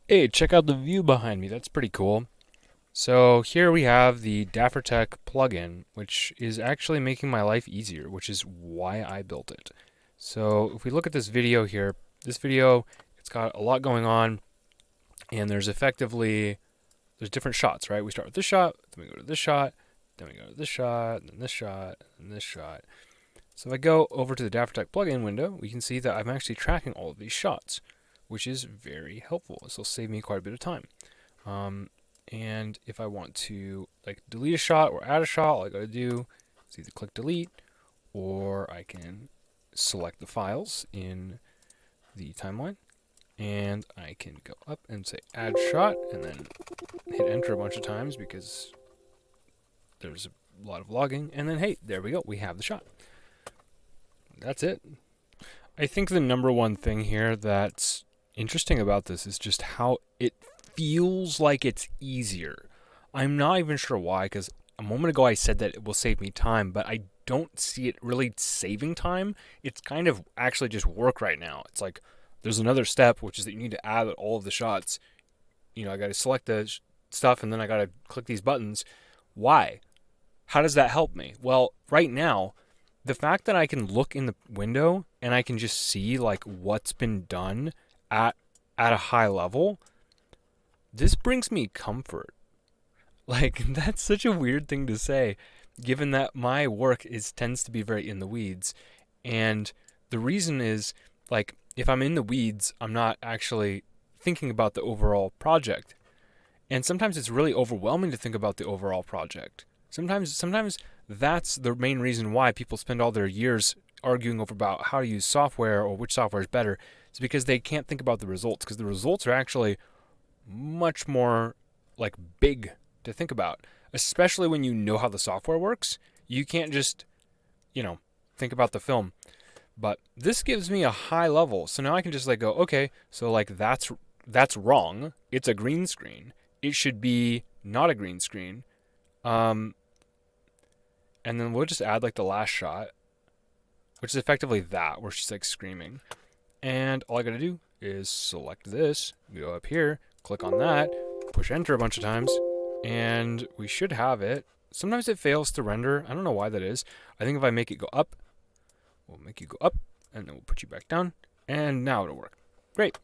Hey, check out the view behind me. That's pretty cool. So here we have the daffertek plugin, which is actually making my life easier, which is why I built it. So if we look at this video here, this video, it's got a lot going on, and there's different shots, right? We start with this shot, then we go to this shot, then we go to this shot, then this shot, and this shot. So if I go over to the daffertek plugin window, we can see that I'm actually tracking all of these shots, which is very helpful. This will save me quite a bit of time. And if I want to delete a shot or add a shot, all I gotta do is either click delete, or I can select the files in the timeline, and I can go up and say add shot, and then hit enter a bunch of times because there's a lot of logging, and then hey, there we go, we have the shot. That's it. I think the number one thing here that's interesting about this is just how it feels like it's easier. I'm not even sure why, because a moment ago I said that it will save me time, but I don't see it really saving time. It's kind of actually just work right now. It's like there's another step, which is that you need to add all of the shots. I got to select the stuff, and then I got to click these buttons. Why? How does that help me? Well, right now, the fact that I can look in the window and I can just see what's been done at a high level, this brings me comfort. That's such a weird thing to say, given that my work tends to be very in the weeds. And the reason is, if I'm in the weeds, I'm not actually thinking about the overall project. And sometimes it's really overwhelming to think about the overall project. Sometimes that's the main reason why people spend all their years arguing over about how to use software or which software is better. It's because they can't think about the results, because the results are actually much more big to think about, especially when you know how the software works. You can't just, think about the film. But this gives me a high level. So now I can just go, okay, so that's wrong. It's a green screen. It should be not a green screen. And then we'll just add the last shot, which is effectively that, where she's screaming. And all I gotta do is select this, go up here, click on that, push enter a bunch of times, and we should have it. Sometimes it fails to render. I don't know why that is. I think if I make it go up, we'll make you go up, and then we'll put you back down, and now it'll work. Great.